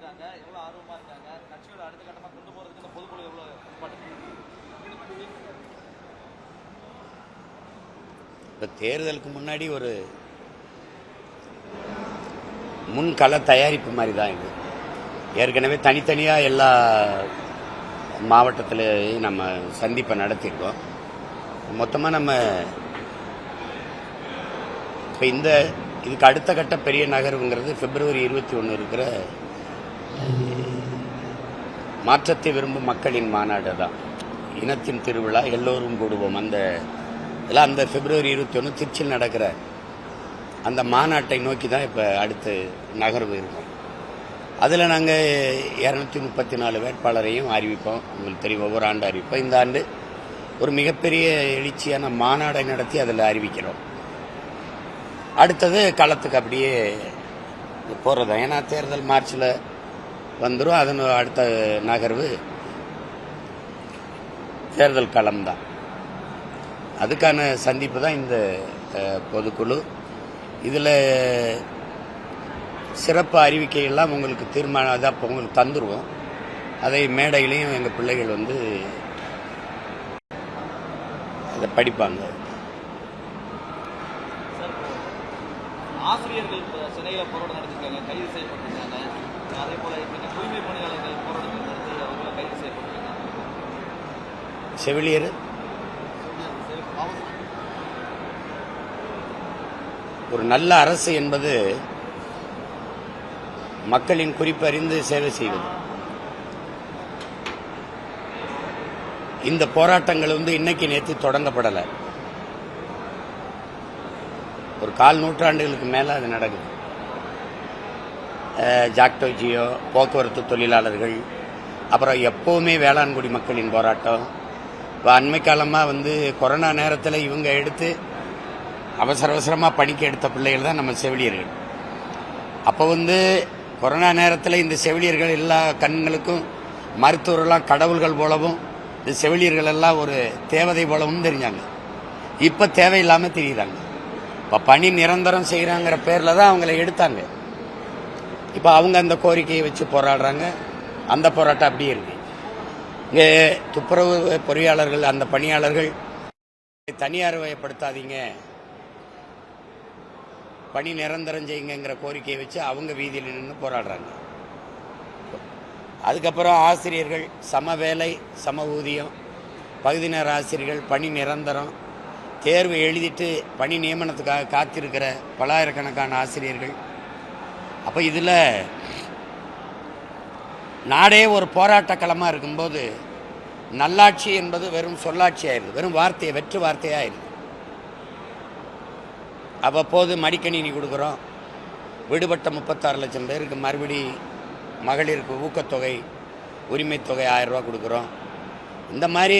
இருக்காங்க, எவ்வளவு ஆர்வமா இருக்காங்க, கட்சியோட அடுத்த கட்டமா கொண்டு போறதுக்கு இந்த பொதுக்குழு எவ்வளவு இப்போ தேர்தலுக்கு முன்னாடி ஒரு முன்கள தயாரிப்பு மாதிரி தான் இது. ஏற்கனவே தனித்தனியாக எல்லா மாவட்டத்திலையும் நம்ம சந்திப்பை நடத்தியிருக்கோம். மொத்தமாக நம்ம இப்போ இதுக்கு அடுத்த கட்ட பெரிய நகர்வுங்கிறது பிப்ரவரி 21 இருக்கிற மாற்றத்தை விரும்பும் மக்களின் மாநாடு தான். இனத்தின் திருவிழா, எல்லோரும் கூடுவோம். அந்த பிப்ரவரி 21 திருச்சியில் நடக்கிற அந்த மாநாட்டை நோக்கி தான் இப்போ அடுத்து நகர்வு இருக்கும். அதில் நாங்கள் 234 வேட்பாளரையும் அறிவிப்போம். உங்களுக்கு தெரியும், ஒவ்வொரு ஆண்டு அறிவிப்போம். இந்த ஆண்டு ஒரு மிகப்பெரிய எழுச்சியான மாநாடை நடத்தி அதில் அறிவிக்கிறோம். அடுத்தது களத்துக்கு அப்படியே போகிறது தான். ஏன்னா தேர்தல் மார்ச்சில் வந்துடும். அதன் அடுத்த நகர்வு தேர்தல் களம் தான். அதுக்கான சந்திப்பு தான் இந்த பொதுக்குழு. இதில் சிறப்பு அறிவிக்கையெல்லாம் உங்களுக்கு தீர்மானம் அதை அப்போ உங்களுக்கு தந்துடுவோம். அதை மேடையிலையும் எங்கள் பிள்ளைகள் அதை படிப்பாங்க. ஆசிரியர்கள் சென்னையில் போராட்டம் நடத்திருக்காங்க, கைது செய்யப்பட்டிருக்காங்க. அதே போல தூய்மை பணியாளர்கள் போராட்டத்தை நடத்தி அவர்களை கைது செய்யப்பட்டிருக்காங்க. செவிலியர் ஒரு நல்ல அரசு என்பது மக்களின் குறிப்பறிந்து சேவை செய்வது. இந்த போராட்டங்கள் இன்னைக்கு நேற்று தொடங்கப்படலை. ஒரு 4 நூற்றாண்டுகளுக்கு மேலே அது நடக்குது. ஜாக்டோ ஜியோ, போக்குவரத்து தொழிலாளர்கள், அப்புறம் எப்போவுமே வேளாண்குடி மக்களின் போராட்டம். இப்போ அண்மை காலமாக கொரோனா நேரத்தில் இவங்க எடுத்து அவசரமாக பணிக்கு எடுத்த பிள்ளைகள் தான் நம்ம செவிலியர்கள். அப்போ கொரோனா நேரத்தில் இந்த செவிலியர்கள் எல்லா கண்களுக்கும் மருத்துவர்கள்லாம் கடவுள்கள் போலவும், இந்த செவிலியர்கள் எல்லாம் ஒரு தேவதை போலவும் தெரிஞ்சாங்க. இப்போ தேவையில்லாமல் தெரியுறாங்க. இப்போ பணி நிரந்தரம் செய்கிறாங்கிற பேரில் தான் அவங்கள எடுத்தாங்க. இப்போ அவங்க அந்த கோரிக்கையை வச்சு போராடுறாங்க. அந்த போராட்டம் அப்படியே இருக்கு. இங்கே துப்புரவு பொறியாளர்கள், அந்த பணியாளர்கள் தனியார் வயப்படுத்தாதீங்க, பணி நிரந்தரம் செய்யுங்கிற கோரிக்கையை வச்சு அவங்க வீதியில் நின்று போராடுறாங்க. அதுக்கப்புறம் ஆசிரியர்கள் சம வேலை சம ஊதியம், பகுதி நேர ஆசிரியர்கள் பணி நிரந்தரம், தேர்வு எழுதிட்டு பணி நியமனத்துக்காக காத்திருக்கிற பல்லாயிரக்கணக்கான ஆசிரியர்கள். அப்போ இதில் நாடே ஒரு போராட்ட களமாக இருக்கும்போது நல்லாட்சி என்பது வெறும் சொல்லாட்சி ஆயிடுது, வெறும் வார்த்தையை வெற்று வார்த்தையாயிருது. அவ்வப்போது மடிக்கணினி கொடுக்குறோம், விடுபட்ட 36 லட்சம் பேருக்கு மறுபடி மகளிருக்கு ஊக்கத்தொகை, உரிமைத்தொகை 1000 ரூபா கொடுக்குறோம். இந்த மாதிரி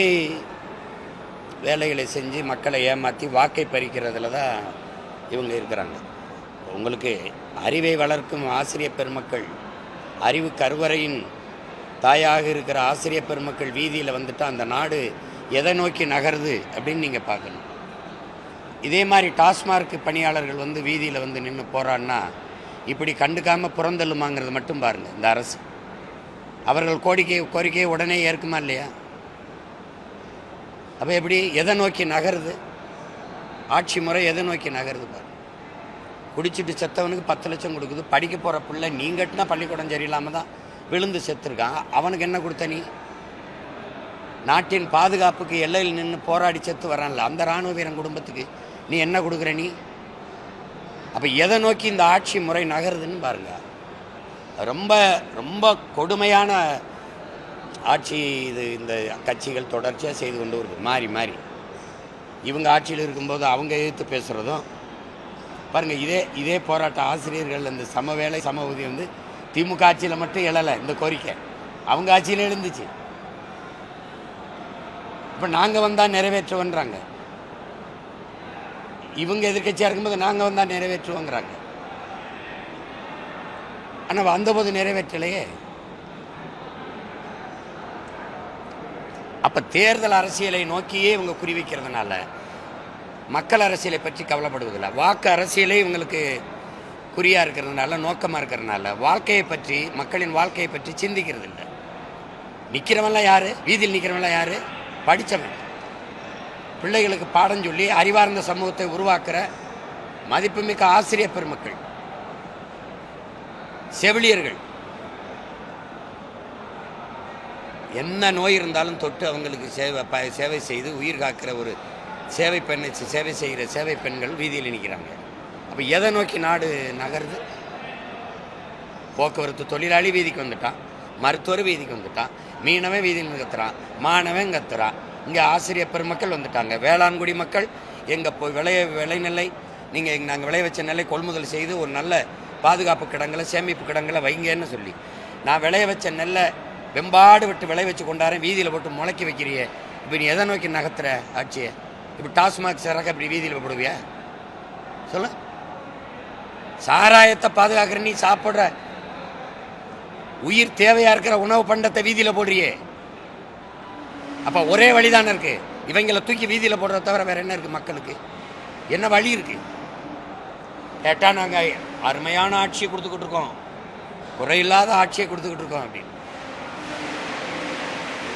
வேலைகளை செஞ்சு மக்களை ஏமாற்றி வாக்கை பறிக்கிறதுல தான் இவங்க இருக்கிறாங்க. உங்களுக்கு அறிவை வளர்க்கும் ஆசிரியர் பெருமக்கள், அறிவு கருவறையின் தாயாக இருக்கிற ஆசிரியர் பெருமக்கள் வீதியில் வந்துட்டால் அந்த நாடு எதை நோக்கி நகருது அப்படின்னு நீங்கள் பார்க்கணும். இதே மாதிரி டாஸ்மார்க் பணியாளர்கள் வீதியில் நின்று போராடினா இப்படி கண்டுக்காமல் புறந்தள்ளுமாங்கிறது மட்டும் பாருங்கள் இந்த அரசு. அவர்கள் கோரிக்கையை உடனே ஏற்குமா இல்லையா? அப்போ எப்படி எதை நோக்கி நகருது ஆட்சி முறை, எதை நோக்கி நகருது பாரு. குடிச்சிட்டு செத்தவனுக்கு 10 லட்சம் கொடுக்குது. படிக்க போகிற பிள்ளை நீங்கட்டினா பள்ளிக்கூடம் சரியில்லாமல் தான் விழுந்து செத்துருக்கான். அவனுக்கு என்ன கொடுத்த நீ? நாட்டின் பாதுகாப்புக்கு எல்லையில் நின்று போராடி செத்து வரான்ல அந்த இராணுவ வீரன் குடும்பத்துக்கு நீ என்ன கொடுக்குற நீ? அப்போ எதை நோக்கி இந்த ஆட்சி முறை நகருதுன்னு பாருங்க. ரொம்ப ரொம்ப கொடுமையான ஆட்சி இது. இந்த கட்சிகள் தொடர்ச்சியாக செய்து கொண்டு வருது. மாறி மாறி இவங்க ஆட்சியில் இருக்கும்போது அவங்க எதிர்த்து பேசுகிறதும் பாருங்கள். இதே போராட்டம் ஆசிரியர்கள் இந்த சம வேலை சம ஊதியம் திமுக ஆட்சியில் மட்டும் எழலை. இந்த கோரிக்கை அவங்க ஆட்சியில் எழுந்துச்சு. இப்போ நாங்கள் வந்தால் நிறைவேற்றுவோன்றாங்க. இவங்க எதிர்கட்சியாக இருக்கும்போது நாங்கள் வந்தால் நிறைவேற்றுவோங்கிறாங்க. ஆனால் வந்தபோது நிறைவேற்றலையே. அப்போ தேர்தல் அரசியலை நோக்கியே இவங்க குறிவைக்கிறதுனால மக்கள் அரசியலை பற்றி கவலைப்படுவதில்லை. வாக்கு அரசியலே இவங்களுக்கு குறியாக இருக்கிறதுனால, நோக்கமாக இருக்கிறதுனால வாழ்க்கையை பற்றி, மக்களின் வாழ்க்கையை பற்றி சிந்திக்கிறது இல்லை. நிற்கிறவன்லாம் யார்? வீதியில் நிற்கிறவன்லாம் யார்? படித்தவன், பிள்ளைகளுக்கு பாடம் சொல்லி அறிவார்ந்த சமூகத்தை உருவாக்குற மதிப்புமிக்க ஆசிரியர் பெருமக்கள், செவிலியர்கள். என்ன நோய் இருந்தாலும் தொட்டு அவங்களுக்கு சேவை செய்து உயிர் காக்கிற ஒரு சேவை செய்கிற சேவை பெண்கள் வீதியில் நிற்கிறாங்க. அப்போ எதை நோக்கி நாடு நகருது? போக்குவரத்து தொழிலாளி வீதிக்கு வந்துட்டான், மருத்துவர் வீதிக்கு வந்துட்டான், மீனவன் வீதியில் கத்துறான், மாணவன் கத்துறான். இங்கே ஆசிரியர் பெருமக்கள் வந்துட்டாங்க. வேளாண்குடி மக்கள் எங்கள் போய் விளைநிலை நீங்கள் நாங்கள் விளைய வச்ச நெல்லை கொள்முதல் செய்து ஒரு நல்ல பாதுகாப்பு கிடங்களை, சேமிப்பு கிடங்களை வைங்கன்னு சொல்லி, நான் விளைய வச்ச நெல்லை வெம்பாடு விட்டு விளை வச்சு கொண்டாரன், வீதியில் போட்டு முளைக்கி வைக்கிறியே. இப்போ நீ எதை நோக்கி நகர்த்துற ஆட்சியை? இப்போ டாஸ்மாக் சரக்கு அப்படி வீதியில் போடுவியா? சொல்ல. சாராயத்தை பாதுகாக்கிற நீ சாப்பிட்ற உயிர் தேவையாக இருக்கிற உணவு பண்டத்தை வீதியில் போடுறியே. அப்போ ஒரே வழிதானே இருக்குது, இவங்களை தூக்கி வீதியில் போடுறத தவிர வேறு என்ன இருக்குது? மக்களுக்கு என்ன வழி இருக்குது கேட்டால் நாங்கள் அருமையான ஆட்சியை கொடுத்துக்கிட்டு இருக்கோம், குறையில்லாத ஆட்சியை கொடுத்துக்கிட்டு இருக்கோம் அப்படின்னு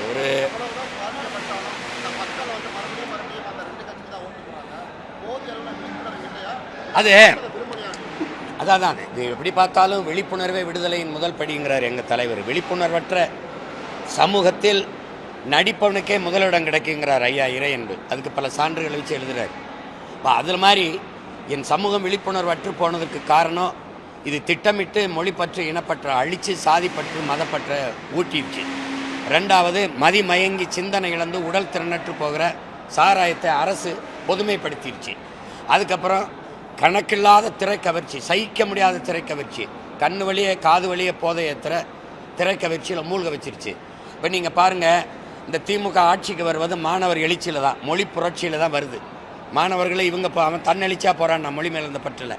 ஒரு அதான் இது எப்படி பார்த்தாலும் விழிப்புணர்வே விடுதலையின் முதல் படிங்கிறார் எங்கள் தலைவர். விழிப்புணர்வற்ற சமூகத்தில் நடிப்பவனுக்கே முதலிடம் கிடைக்குங்கிறார் ஐயா இறையன்பு. அதுக்கு பல சான்றுகளை வச்சு எழுதுகிறார். அதில் மாதிரி என் சமூகம் விழிப்புணர்வற்று போனதுக்கு காரணம் இது திட்டமிட்டு மொழிப்பற்று, இனப்பற்ற அழித்து சாதிப்பற்று, மதப்பற்ற ஊட்டிடுச்சு. ரெண்டாவது, மதிமயங்கி சிந்தனை இழந்து உடல் திறனற்று போகிற சாராயத்தை அரசு பொதுமைப்படுத்திடுச்சு. அதுக்கப்புறம் கணக்கில்லாத திரைக்கவர்ச்சி, சகிக்க முடியாத திரைக்கவர்ச்சி, கண்ணு வழியே காது வழியே போதையேற்றுற திரைக்கவர்ச்சியில் மூழ்க வச்சிருச்சு. இப்போ நீங்கள் பாருங்கள், இந்த திமுக ஆட்சிக்கு வருவது மாணவர் எழுச்சியில் தான், மொழி புரட்சியில் தான் வருது. மாணவர்களை இவங்க அவன் தன்னெழுச்சியாக போகிறான், நான் மொழி மேலே இருந்த பற்றில்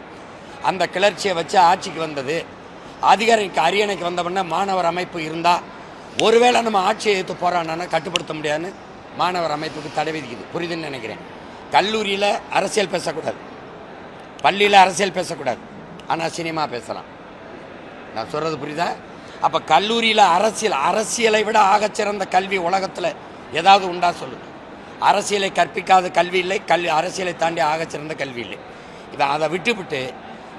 அந்த கிளர்ச்சியை வச்சு ஆட்சிக்கு வந்தது. அதிகாரிக்கு அரியணைக்கு வந்தவொடனே மாணவர் அமைப்பு இருந்தால் ஒருவேளை நம்ம ஆட்சியை எடுத்து போகிறான்னா கட்டுப்படுத்த முடியாதுன்னு மாணவர் அமைப்புக்கு தடை விதிக்குது. புரியுதுன்னு நினைக்கிறேன். கல்லூரியில் அரசியல் பேசக்கூடாது, பள்ளியில் அரசியல் பேசக்கூடாது, ஆனால் சினிமா பேசலாம். நான் சொல்கிறது புரியுதா? அப்போ கல்லூரியில் அரசியலை விட ஆகச்சிறந்த கல்வி உலகத்தில் ஏதாவது உண்டா சொல்லுங்கள். அரசியலை கற்பிக்காத கல்வி இல்லை, அரசியலை தாண்டி ஆகச்சிறந்த கல்வி இல்லை. இதை அதை விட்டுவிட்டு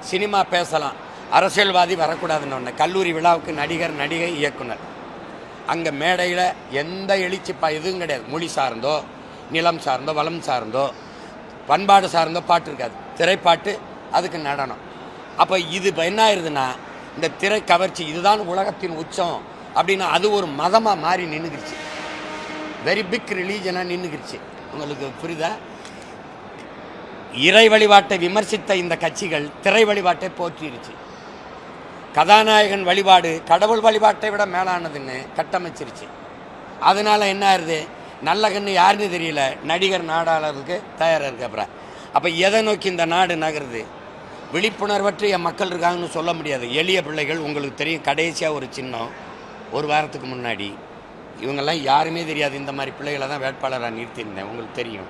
சினிமா பேசலாம், அரசியல்வாதி வரக்கூடாதுன்னு ஒன்று. கல்லூரி விழாவுக்கு நடிகர், நடிகை, இயக்குனர், அங்கே மேடையில் எந்த எழுச்சிப்பா எதுவும் கிடையாது. மொழி சார்ந்தோ, நிலம் சார்ந்தோ, வளம் சார்ந்தோ, பண்பாடு சார்ந்தோ பாட்டு இருக்காது. திரைப்பாட்டு, அதுக்கு நடனம். அப்போ இது இப்போ என்ன ஆயிடுதுன்னா, இந்த திரை கவர்ச்சி இதுதான் உலகத்தின் உச்சம் அப்படின்னா அது ஒரு மதமாக மாறி நின்றுக்கிடுச்சு. Very big ரிலீஜனாக நின்றுக்கிடுச்சு. உங்களுக்கு புரியுதா? இறை வழிபாட்டை விமர்சித்த இந்த கட்சிகள் திரை வழிபாட்டை போற்றிருச்சு. கதாநாயகன் வழிபாடு கடவுள் வழிபாட்டை விட மேலானதுன்னு கட்டமைச்சிருச்சு. அதனால் என்ன ஆகுது? நல்ல கண்ணு யாருன்னு தெரியல, நடிகர் நாடாளருக்கு தயாராக இருக்கு. அப்புறம் அப்போ எதை நோக்கி இந்த நாடு நகருது? விழிப்புணர்வற்று என் மக்கள் இருக்காங்கன்னு சொல்ல முடியாது. எளிய பிள்ளைகள், உங்களுக்கு தெரியும், கடைசியாக ஒரு சின்னம் ஒரு வாரத்துக்கு முன்னாடி இவங்கெல்லாம் யாருமே தெரியாது. இந்த மாதிரி பிள்ளைகளை தான் வேட்பாளராக நிறுத்தியிருந்தேன், உங்களுக்கு தெரியும்.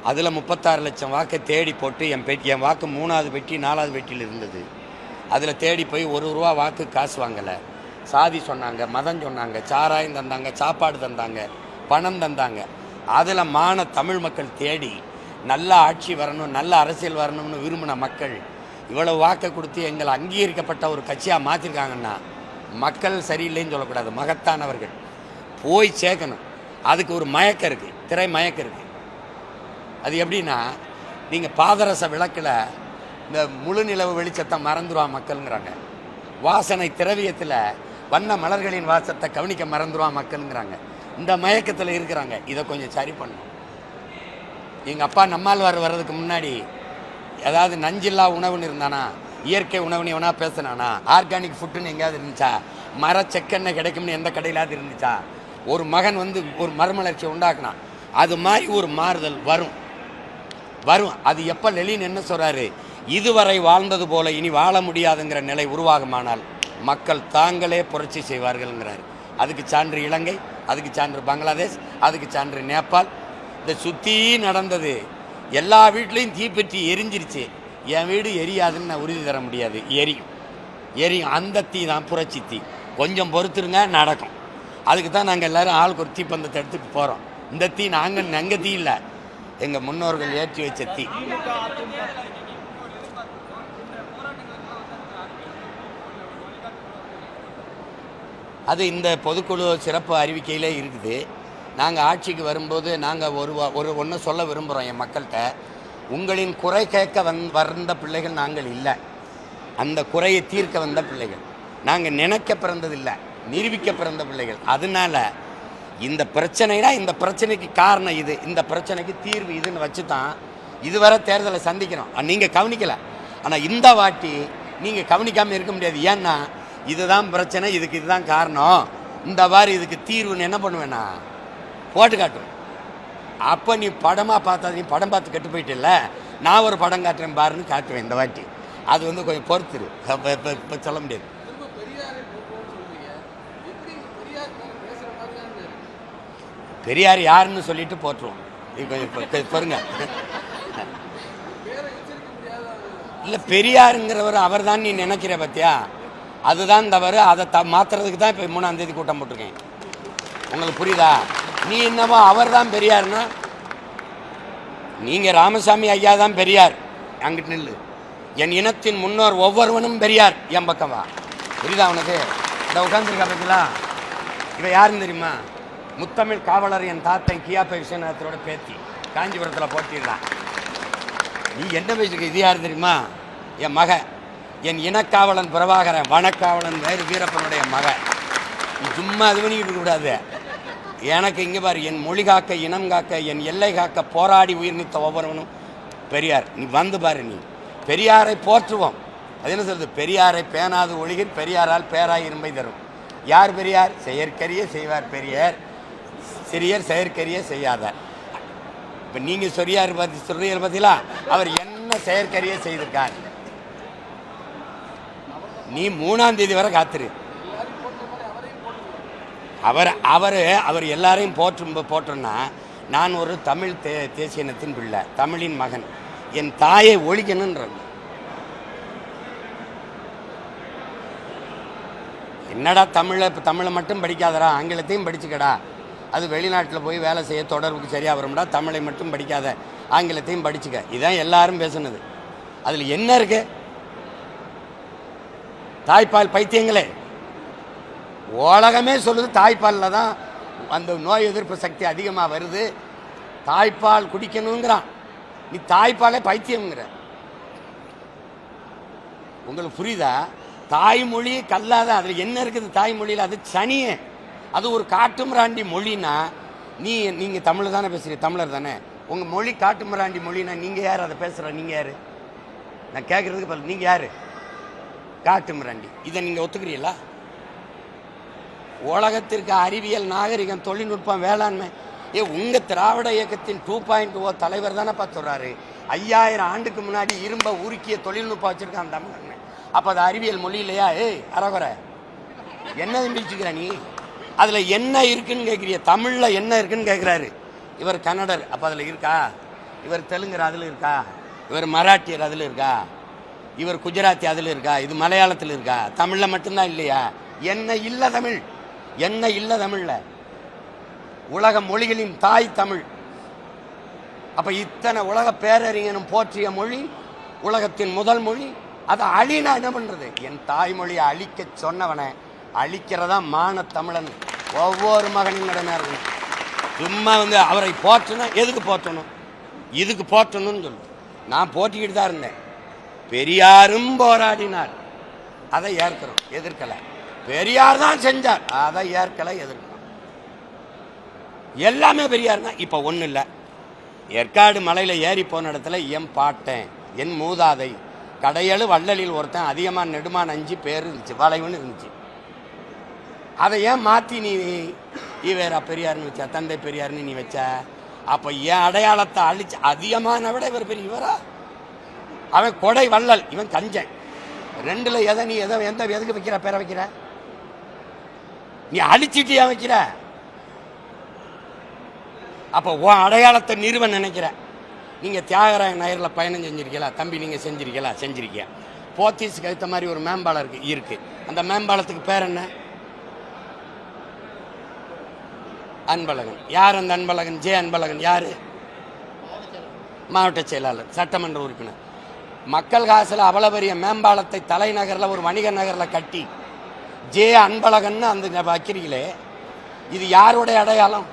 அதில் 36 லட்சம் வாக்கை தேடி போட்டு என் வாக்கு 3வது பெட்டி 4வது பெட்டியில் இருந்தது. அதில் தேடி போய் ₹1 வாக்கு காசு வாங்கலை. சாதி சொன்னாங்க, மதம் சொன்னாங்க, சாராயம் தந்தாங்க, சாப்பாடு தந்தாங்க, பணம் தந்தாங்க. அதில் தமிழ் மக்கள் தேடி நல்ல ஆட்சி வரணும், நல்ல அரசியல் வரணும்னு விரும்பின மக்கள் இவ்வளவு வாக்கை கொடுத்து எங்களை அங்கீகரிக்கப்பட்ட ஒரு கட்சியாக மாற்றிருக்காங்கன்னா மக்கள் சரியில்லைன்னு சொல்லக்கூடாது, மகத்தானவர்கள். போய் சேர்க்கணும். அதுக்கு ஒரு மயக்கம் இருக்குது, திரை மயக்கம் இருக்குது. அது எப்படின்னா, நீங்கள் பாதரச விளக்கில் இந்த முழு நிலவு வெளிச்சத்தை மறந்துடுவான் மக்களுங்கிறாங்க. வாசனை திரவியத்தில் வண்ண மலர்களின் வாசத்தை கவனிக்க மறந்துடுவான் மக்களுங்கிறாங்க. இந்த மயக்கத்தில் இருக்கிறாங்க. இதை கொஞ்சம் சரி பண்ணணும். எங்கள் அப்பா நம்மாழ்வார் வர்றதுக்கு முன்னாடி ஏதாவது நஞ்சில்லா உணவுன்னு இருந்தானா, இயற்கை உணவுன்னு எவனா பேசினானா, ஆர்கானிக் ஃபுட்டுன்னு எங்கேயாவது இருந்துச்சா, மர செக்கெண்ணெய் கிடைக்கும்னு எந்த கடையிலாவது இருந்துச்சா? ஒரு மகன் ஒரு மறுமலர்ச்சியை உண்டாக்குனான். அது மாதிரி ஒரு மாறுதல் வரும். அது எப்போ லெனின் என்ன சொல்கிறாரு? இதுவரை வாழ்ந்தது போல இனி வாழ முடியாதுங்கிற நிலை உருவாகுமானால் மக்கள் தாங்களே புரட்சி செய்வார்கள்ங்கிறார். அதுக்கு சான்று இலங்கை, அதுக்கு சான்று பங்களாதேஷ், அதுக்கு சான்று நேபாள். இந்த சுற்றி நடந்தது. எல்லா வீட்லேயும் தீப்பற்றி எரிஞ்சிருச்சு. என் வீடு எரியாதுன்னு நான் உறுதி தர முடியாது. எரியும் எரியும். அந்த தீ தான் புரட்சி தீ. கொஞ்சம் பொறுத்துருங்க, நடக்கும். அதுக்கு தான் நாங்கள் எல்லோரும் ஆளுக்கு ஒரு தீப்பந்தத்தை எடுத்துகிட்டு போகிறோம். இந்த தீ எங்கள் தீ இல்லை, எங்கள் முன்னோர்கள் ஏற்றி வச்ச தீ. அது இந்த பொதுக்குழு சிறப்பு அறிவிக்கையிலே இருக்குது. நாங்கள் ஆட்சிக்கு வரும்போது நாங்கள் ஒன்று சொல்ல விரும்புகிறோம் என் மக்கள்கிட்ட. உங்களின் குறை கேட்க வந்த பிள்ளைகள் நாங்கள் இல்லை, அந்த குறையை தீர்க்க வந்த பிள்ளைகள். நாங்கள் நினைக்க பிறந்ததில்லை, நிரூபிக்க பிறந்த பிள்ளைகள். அதனால இந்த பிரச்சனைனா இந்த பிரச்சனைக்கு காரணம் இது, இந்த பிரச்சனைக்கு தீர்வு இதுன்னு வச்சு தான் இதுவரை தேர்தலை சந்திக்கிறோம். நீங்கள் கவனிக்கலை, ஆனால் இந்த வாட்டி நீங்கள் கவனிக்காமல் இருக்க முடியாது. ஏன்னா இதுதான் பிரச்சனை, இதுதான் காரணம், இந்த வாரி இதுக்கு தீர்வுன்னு என்ன பண்ணுவேன்னா போட்டு காட்டுவேன். அப்போ நீ படமாக பார்த்தா, நீ படம் பார்த்து கெட்டு போயிட்டில்ல, நான் ஒரு படம் காட்டுறேன் பாருன்னு காட்டுவேன் இந்த வாட்டி. அது கொஞ்சம் பொறுத்துரு, இப்போ சொல்ல முடியாது. பெரியார் யாருன்னு சொல்லிட்டு போட்டுருவோம். இப்போ பாருங்க, இல்லை பெரியாருங்கிறவர் அவர் தான் நீ நினைக்கிற பத்தியா, அதுதான் தவறு. அதை மாற்றுறதுக்கு தான் இப்போ 3ஆம் தேதி கூட்டம் போட்டிருக்கேன். உங்களுக்கு புரியுதா? நீ என்னமோ அவர் தான் பெரியார்னா, நீங்கள் ராமசாமி ஐயா தான் பெரியார், அங்கிட்டு நில்லு. என் இனத்தின் முன்னோர் ஒவ்வொருவனும் பெரியார், என் பக்கம் வா. புரியுதா உனக்கு? இதை உட்காந்துருக்கா பார்த்தீங்களா? இவன் யாருன்னு தெரியுமா? முத்தமிழ் காவலர் என் தாத்தன் கியாப்ப விஸ்வநாதத்தோட பேத்தி, காஞ்சிபுரத்தில் போட்டிடலாம். நீ என்ன பேசிருக்க? இது யார் தெரியுமா? என் மக, என் இனக்காவலன் பிரபாகரன், வனக்காவலன் வேறு வீரப்பனுடைய மக. நீ சும்மா அது பண்ணிக்கிட்டு இருக்கக்கூடாது. எனக்கு இங்கே பாரு, என் மொழி காக்க, இனம் காக்க, என் எல்லை காக்க போராடி உயிர் நீத்த ஒவ்வொருவனும் பெரியார். நீ வந்து பாரு, நீ பெரியாரை போற்றுவோம். அது என்ன சொல்றது? பெரியாரை பேணாது ஒழிகில் பெரியாரால் பேராய் இரும்பை தரும். யார் பெரியார்? செயற்கரிய செய்வார் பெரியார், சிறியர் செயற்கரிய செய்யாதார். இப்போ நீங்கள் சொரியார் பார்த்தீங்களா? அவர் என்ன செயற்கரிய செய்திருக்கார்? நீ 3ஆம் தேதி வரை காத்துரு. அவர் எல்லாரையும் போற்றோன்னா, நான் ஒரு தமிழ் தேசிய இனத்தின் பிள்ளை, தமிழின் மகன், என் தாயை ஒழிக்கணுன்ற. என்னடா தமிழை மட்டும் படிக்காதடா, ஆங்கிலத்தையும் படிச்சுக்கடா. அது வெளிநாட்டில் போய் வேலை செய்ய தொடர்புக்கு சரியாக வரும்டா. தமிழை மட்டும் படிக்காத, ஆங்கிலத்தையும் படிச்சுக்க. இதுதான் எல்லாரும் பேசுனது. அதில் என்ன இருக்கு? தாய்ப்பால் பைத்தியங்களே, உலகமே சொல்லுது தாய்ப்பாலில் தான் அந்த நோய் எதிர்ப்பு சக்தி அதிகமாக வருது, தாய்ப்பால் குடிக்கணுங்கிறான். நீ தாய்ப்பாலே பைத்தியம்ங்கிற. உங்களுக்கு புரியுதா? தாய்மொழி கல்லாத, அதில் என்ன இருக்குது தாய்மொழியில்? அது சனியே, அது ஒரு காட்டுமிராண்டி மொழினா. நீங்கள் தமிழ் தானே பேசுகிறீங்க, தமிழர் தானே. உங்கள் மொழி காட்டுமிராண்டி மொழினா நீங்கள் யார் அதை பேசுகிற? நீங்கள் யார்? நான் கேட்குறதுக்கு பதில் நீங்கள் யார்? காட்டுமிராண்டி. இதை நீங்கள் ஒத்துக்கிறீங்களா? உலகத்திற்கு அறிவியல், நாகரிகம், தொழில்நுட்பம், வேளாண்மை, உங்கள் திராவிட இயக்கத்தின் 2.0 தலைவர் தானே சொல்கிறாரு. 5000 ஆண்டுக்கு முன்னாடி இரும்பை உருக்கிய தொழில்நுட்பம் வச்சுருக்கான் தமிழ். அப்போ அது அறிவியல் மொழி இல்லையா? அறகுறை என்ன பிடிச்சிக்கிற நீ? அதில் என்ன இருக்குன்னு கேட்குறிய? தமிழில் என்ன இருக்குன்னு கேட்குறாரு. இவர் கன்னடர், அப்போ அதில் இருக்கா? இவர் தெலுங்கர், அதில் இருக்கா? இவர் மராட்டியர், அதில் இருக்கா? இவர் குஜராத்தி, அதில் இருக்கா? இது மலையாளத்தில் இருக்கா? தமிழில் மட்டும்தான் இல்லையா? என்ன இல்லை தமிழ்? என்ன இல்லை தமிழில்? உலக மொழிகளின் தாய் தமிழ். அப்போ இத்தனை உலக பேரறிஞனும் போற்றிய மொழி, உலகத்தின் முதல் மொழி. அதை அழினா என்ன பண்ணுறது? என் தாய்மொழியை அழிக்க சொன்னவனை அழிக்கிறதா மான தமிழன் ஒவ்வொரு மகனின் கடமையாக இருக்கணும். சும்மா அவரை போற்றணும். எதுக்கு போற்றணும்? இதுக்கு போற்றணும்னு சொல்லு. நான் போட்டிக்கிட்டு தான் இருந்தேன். பெரியாரும் போராடினார், அதை ஏற்கிறோம், எதிர்க்கலை. பெரியார் தான் செஞ்சார், அதை ஏற்கலை, எதிர்க்கிறோம். எல்லாமே பெரியார் தான். இப்போ ஒன்றும் இல்லை, ஏற்காடு மலையில் ஏறி போன இடத்துல என் பாட்டேன், என் மூதாதை, கடையழு வள்ளலில் ஒருத்தன், அதிகமாக நெடுமான் 5 பேர் இருந்துச்சு, வளைவுன்னு இருந்துச்சு. அதை ஏன் மாற்றி நீ ஈவேரா பெரியார்னு வச்ச, தந்தை பெரியார்னு நீ வச்ச? அப்போ என் அடையாளத்தை அழிச்சு, அதிகமான விட இவர் பெரியவரா? அவன் கொடை வள்ளல், இவன் கஞ்சன். ரெண்டில் எதை நீ எதுக்கு வைக்கிற பேரை வைக்கிற? நீ அழிச்சிட்டு ஏன் வைக்கிற? அப்போ உன் அடையாளத்தை நிறுவ நினைக்கிற. நீங்கள் தியாகராய நகரில் பயணம் செஞ்சுருக்கீங்களா? தம்பி நீங்கள் செஞ்சுருக்கீங்க. போத்தீஸுக்கு ஏற்ற மாதிரி ஒரு மேம்பாலம் இருக்குது. அந்த மேம்பாலத்துக்கு பேர் என்ன? அன்பழகன். யார் அந்த அன்பழகன்? ஜே அன்பழகன். யார்? மாவட்ட செயலாளர், சட்டமன்ற உறுப்பினர். மக்கள் காசில் அவ்வளோ பெரிய மேம்பாலத்தை தலைநகரில் ஒரு வணிக நகரில் கட்டி ஜே அன்பழகன் அந்த வைக்கிறீங்களே, இது யாருடைய அடையாளம்?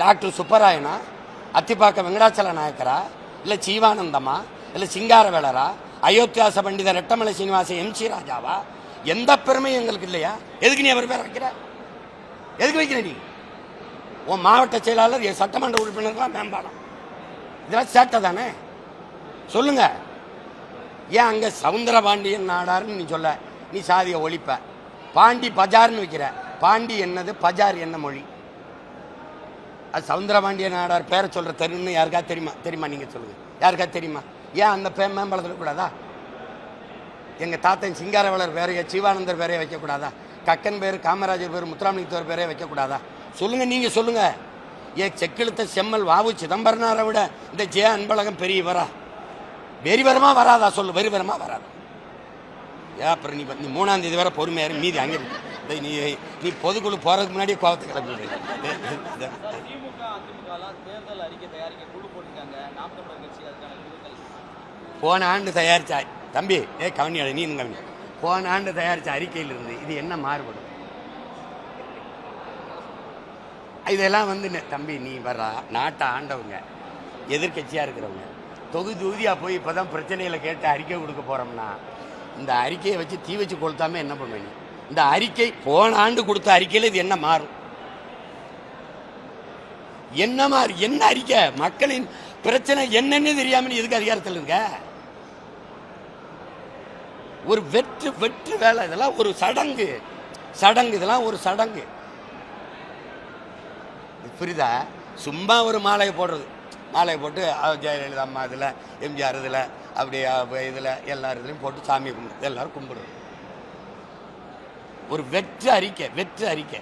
டாக்டர் சுப்பராயனா, அத்திப்பாக்க வெங்கடாச்சல நாயக்கரா, இல்லை ஜீவானந்தமா, இல்லை சிங்காரவேலரா, அயோத்தியாச பண்டிதர் ரெட்டமலை சீனிவாச எம்சி ராஜாவா? எந்த பெருமையும் எங்களுக்கு இல்லையா? எதுக்கு நீ அவர் பேர் வைக்கிற? எதுக்கு வைக்கிற நீ? உன் மாவட்ட செயலாளர், சட்டமன்ற உறுப்பினர்களாம் மேம்பாலம், இதெல்லாம் சேட்டை தானே? சொல்லுங்க. ஏன் அங்கே சவுந்தரபாண்டியன் நாடார்னு நீ சொல்ல, நீ சாதியை ஒழிப்ப. பாண்டி பஜார்னு வைக்கிற. பாண்டி என்னது, பஜார் என்ன மொழி? அது சவுந்தரபாண்டியன் நாடார் பேரை சொல்கிற தெருன்னு யாருக்கா தெரியுமா? நீங்கள் சொல்லுங்கள், யாருக்கா தெரியுமா? ஏன் அந்த மேம்பாலத்தில் கூடாதா? எங்கள் தாத்தன் சிங்காரவேலர் பேரையோ சிவானந்தர் பேரையோ வைக்கக்கூடாதா? கக்கன் பேர், காமராஜர் பேர், முத்துராமலிங்கத்தோர் பேரையோ வைக்கக்கூடாதா? சொல்லுங்கள், நீங்கள் சொல்லுங்கள். ஏன் செக்கெழுத்த செம்மல் வாவு சிதம்பரனாரை விட இந்த ஜே அன்பழகன் பெரியவரா? வெறிவரமா வராதா? சொல்லு, வெறிவரமா வராதா? ஏன் அப்புறம் நீ 3ஆம் தேதி வரை பொறுமையாரு, மீதி அங்கே நீ பொதுக்குழு போகிறதுக்கு முன்னாடியே கோபத்தை கிளம்பி. போன ஆண்டு தயாரிச்ச தம்பி, கவனியாடு, நீ கவனி. போன ஆண்டு தயாரித்த அறிக்கையில் இருந்து இது என்ன மாறுபடும்? இதெல்லாம் தம்பி, நீ வர்றா, நாட்டை ஆண்டவங்க, எதிர்கட்சியாக இருக்கிறவங்க, தொகுதியாக போய் இப்போ தான் பிரச்சனைகளை கேட்டு அறிக்கை கொடுக்க போகிறோம்னா, இந்த அறிக்கையை வச்சு தீ வச்சு கொளுத்தாமல் என்ன பண்ணுவீங்க? இந்த அறிக்கை போன ஆண்டு கொடுத்த அறிக்கையில் இது என்ன மாறும்? என்ன மாறு? என்ன அறிக்கை? மக்களின் பிரச்சனை என்னன்னு தெரியாமல் எதுக்கு அதிகாரத்தில் இருக்க? ஒரு வெற்று வேலை. இதெல்லாம் ஒரு சடங்கு. இதெல்லாம் ஒரு சடங்கு, புரியுதா? சும்மா ஒரு மாலையை போட்டு ஜெயலலிதா அம்மா இதில், எம்ஜிஆர் இதில், அப்படியே இதில் எல்லா இதுலையும் போட்டு சாமியை கும்பிடுறது, எல்லாரும் கும்பிடுறது. ஒரு வெற்று அறிக்கை.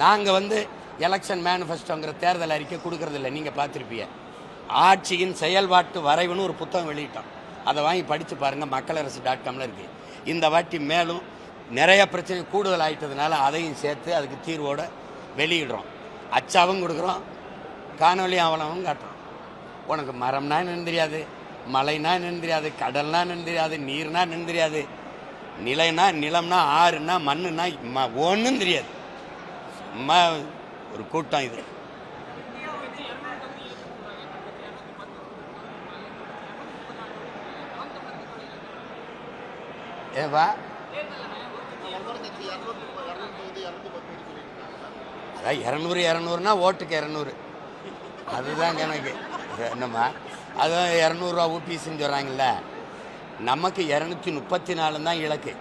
நாங்கள் எலெக்ஷன் மேனிஃபெஸ்டோங்கிற தேர்தல் அறிக்கை கொடுக்கறதில்ல. நீங்கள் பார்த்துருப்பீங்க. ஆட்சியின் செயல்பாட்டு வரைவுன்னு ஒரு புத்தகம் வெளியிட்டோம். அதை வாங்கி படித்து பாருங்கள், மக்களரசு.comல இருக்குது. இந்த வாட்டி மேலும் நிறைய பிரச்சனை கூடுதல் ஆகிட்டதுனால அதையும் சேர்த்து அதுக்கு தீர்வோடு வெளியிடுறோம். அச்சாவும் கொடுக்குறோம், காணொலி ஆவணமும் காட்டுறோம். உனக்கு மரம்னா என்னன்னு தெரியாது, மலைனா என்னன்னு தெரியாது, கடல்னா என்னன்னு தெரியாது, நீர்னா என்னன்னு தெரியாது, நிலைனா நிலம்னா ஆறுனா மண்ணுனா ஒன்றும் தெரியாது. சும்மா ஒரு கூட்டம் இது. ஏவா அதான் 200 ஓட்டுக்கு 200, அதுதான் கணக்கு. என்னம்மா அதுதான் 200 ரூபா ஊபிஸ்ன்னு சொல்கிறாங்கல்ல. நமக்கு 234 தான் இலக்கு.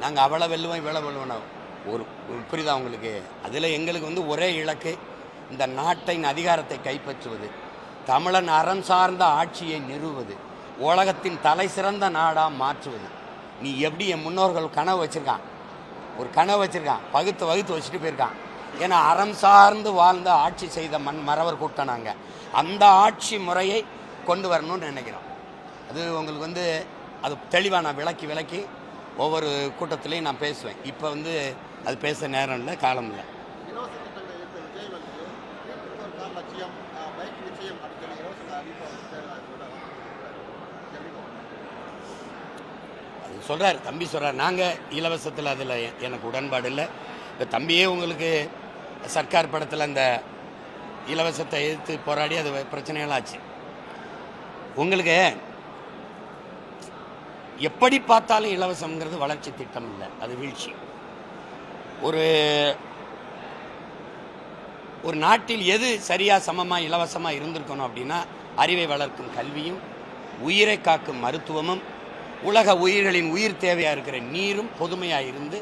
நாங்கள் அவ்வளோ வெல்லுவோம், இவ்வளோ வெல்லுவோம். ஒரு புரியுதா உங்களுக்கு? அதில் எங்களுக்கு ஒரே இலக்கு, இந்த நாட்டின் அதிகாரத்தை கைப்பற்றுவது, தமிழன் அறம் சார்ந்த ஆட்சியை நிறுவுவது, உலகத்தின் தலை சிறந்த நாடாக மாற்றுவது. நீ எப்படி என் முன்னோர்கள் கனவு வச்சுருக்கான், ஒரு கனவு வச்சுருக்கான், வகுத்து வச்சுட்டு போயிருக்கான். ஏன்னா அறம் சார்ந்து வாழ்ந்த ஆட்சி செய்த மறவர் கூட்டம் நாங்கள். அந்த ஆட்சி முறையை கொண்டு வரணும்னு நினைக்கிறோம். அது உங்களுக்கு அது தெளிவாக நான் விளக்கி ஒவ்வொரு கூட்டத்திலையும் நான் பேசுவேன். இப்போ அது பேச நேரம் இல்லை, காலம் இல்லை. அது சொல்கிறார், தம்பி சொல்கிறார், நாங்கள் இலவசத்தில் அதில் எனக்கு உடன்பாடு இல்லை. இப்போ தம்பியே உங்களுக்கு சர்க்கார் படத்தில் அந்த இலவசத்தை எதிர்த்து போராடி அது பிரச்சனைகளாச்சு. உங்களுக்கு எப்படி பார்த்தாலும் இலவசம்ங்கிறது வளர்ச்சி திட்டம் இல்லை, அது வீழ்ச்சி. ஒரு நாட்டில் எது சரியாக சமமாக இலவசமாக இருந்திருக்கணும் அப்படின்னா, அறிவை வளர்க்கும் கல்வியும், உயிரை காக்கும் மருத்துவமும், உலக உயிர்களின் உயிர் தேவையாக இருக்கிற நீரும் பொதுமையாக இருந்து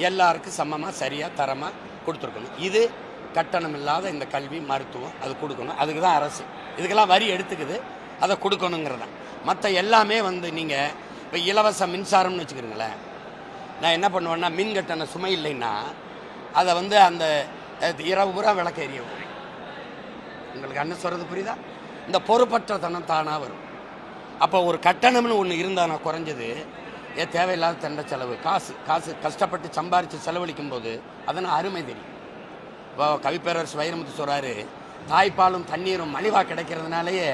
எல்லாருக்கும் சமமாக சரியாக தரமாக கொடுத்துருக்கணும். இது கட்டணம் இல்லாத இந்த கல்வி மருத்துவம் அது கொடுக்கணும். அதுக்கு தான் அரசு இதுக்கெல்லாம் வரி எடுத்துக்குது, அதை கொடுக்கணுங்கிறதான். மற்ற எல்லாமே நீங்கள் இப்போ இலவச மின்சாரம்னு வச்சுக்கிறீங்களேன். நான் என்ன பண்ணுவேன்னா, மின் கட்டண சுமை இல்லைன்னா அதை அந்த இரவு பூரா விளக்க எரிய விடுவேன். உங்களுக்கு அண்ணன் சொல்கிறது புரியுதா? இந்த பொறுப்பற்றத்தனம் தானாக வரும். அப்போ ஒரு கட்டணம்னு ஒன்று இருந்தால் நான் குறைஞ்சது தேவையில்லாத தண்ட செலவு, காசு கஷ்டப்பட்டு சம்பாரித்து செலவழிக்கும் போது அதனால் அருமை தெரியும். இப்போ கவிப்பேரரசு வைரமுத்து சொல்கிறாரு, தாய்ப்பாலும் தண்ணீரும் மலிவாக கிடைக்கிறதுனாலேயே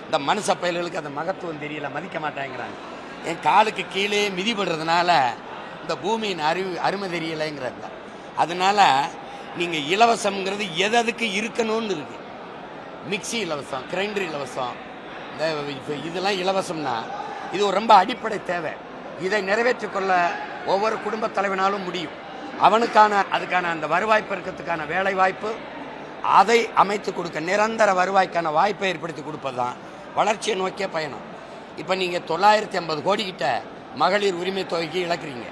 இந்த மனுஷ பயல்களுக்கு அந்த மகத்துவம் தெரியல, மதிக்க மாட்டாங்கிறாங்க. என் காலுக்கு கீழே மிதிப்படுறதுனால இந்த பூமியின் அருமை தெரியலைங்கிறாங்க. அதனால் நீங்கள் இலவசம்ங்கிறது எதுக்கு இருக்கணும்னு இருக்குது. மிக்சி இலவசம், கிரைண்டர் இலவசம், இந்த இதெல்லாம் இலவசம்னா இது ஒரு ரொம்ப அடிப்படை தேவை. இதை நிறைவேற்றிக்கொள்ள ஒவ்வொரு குடும்பத் தலைவனாலும் முடியும். அதுக்கான அந்த வருவாய் பெருக்கத்துக்கான வேலை வாய்ப்பு அதை அமைத்து கொடுக்க, நிரந்தர வருவாய்க்கான வாய்ப்பை ஏற்படுத்தி கொடுப்பது தான் வளர்ச்சியை நோக்கிய பயணம். இப்போ நீங்கள் 950 கோடி கிட்ட மகளிர் உரிமை தொகைக்கு இழக்கிறீங்க.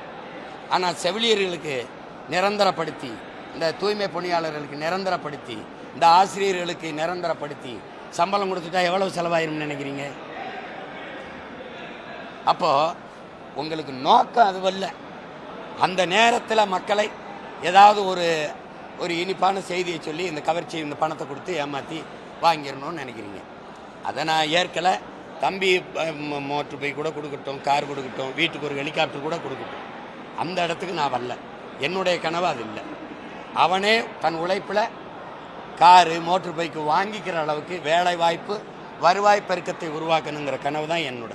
ஆனால் செவிலியர்களுக்கு நிரந்தரப்படுத்தி, இந்த தூய்மை பணியாளர்களுக்கு நிரந்தரப்படுத்தி, இந்த ஆசிரியர்களுக்கு நிரந்தரப்படுத்தி சம்பளம் கொடுத்துட்டா எவ்வளவு செலவாயிரும்னு நினைக்கிறீங்க? அப்போது உங்களுக்கு நோக்கம் அதுவல்ல. அந்த நேரத்தில் மக்களை ஏதாவது ஒரு இனிப்பான செய்தியை சொல்லி இந்த கவர்ச்சி, இந்த பணத்தை கொடுத்து ஏமாற்றி வாங்கிடணும்னு நினைக்கிறீங்க. அதை நான் ஏற்கலை. தம்பி மோட்டர் பைக் கூட கொடுக்கட்டும், கார் கொடுக்கட்டும், வீட்டுக்கு ஒரு ஹெலிகாப்டர் கூட கொடுக்கட்டும், அந்த இடத்துக்கு நான் வரல. என்னுடைய கனவு அது இல்லை. அவனே தன் உழைப்பில் காரு மோட்டர் பைக்கு வாங்கிக்கிற அளவுக்கு வேலை வாய்ப்பு, வருவாய் பெருக்கத்தை உருவாக்கணுங்கிற கனவு தான் என்னோட.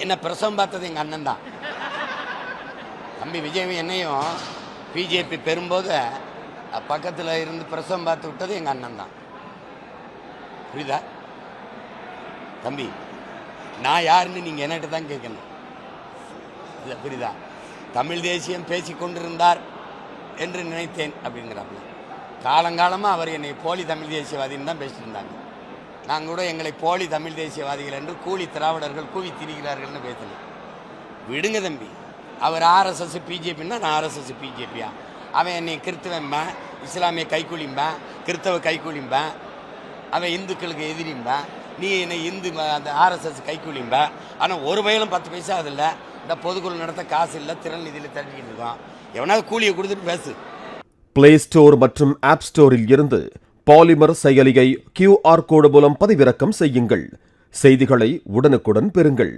என்ன பிரசவம் பார்த்தது எங்கள் அண்ணன் தான். தம்பி விஜய் என்னையும் பிஜேபி பெறும்போது பக்கத்தில் இருந்து பிரசவம் பார்த்து விட்டது எங்கள் அண்ணன் தான். புரியுதா தம்பி? நான் யாருன்னு நீங்கள் என்கிட்ட தான் கேட்கணும். இல்லை, புரியுதா? தமிழ் தேசியம் பேசி கொண்டிருந்தார் என்று நினைத்தேன் அப்படிங்கிறாப்புல. காலங்காலமாக அவர் என்னை போலி தமிழ் தேசியவாதின்னு தான் பேசிட்டு இருந்தாங்க. நாங்கள் கூட எங்களை போலி தமிழ் தேசியவாதிகள் என்று கூலி திராவிடர்கள் கூவி திரிகிறார்கள்னு பேசினேன். விடுங்க தம்பி. அவர் ஆர்எஸ்எஸ் பிஜேபின்னா நான் ஆர்எஸ்எஸ் பிஜேபியா? அவன் என்னை கிறிஸ்தவன்பேன், இஸ்லாமிய கைக்கூலிம்பேன், கிறிஸ்தவ கைக்கூலிம்பேன், அவன் இந்துக்களுக்கு எதிரிம்பேன், நீ என்னை இந்து அந்த ஆர்எஸ்எஸ் கைக்கூலிம்பேன். ஆனால் ஒரு வயலும் 10 பைசா அது இல்லை. இந்த பொதுக்குழு நடத்த காசு இல்லை, திறன் நிதியில் தட்டிக்கிட்டு இருக்கோம். எவனாவது கூலியை கொடுத்துட்டு பேசு. பிளே ஸ்டோர் மற்றும் ஆப் ஸ்டோரில் இருந்து பாலிமர் செயலியை QR கோடு மூலம் பதிவிறக்கம் செய்யுங்கள். செய்திகளை உடனுக்குடன் பெறுங்கள்.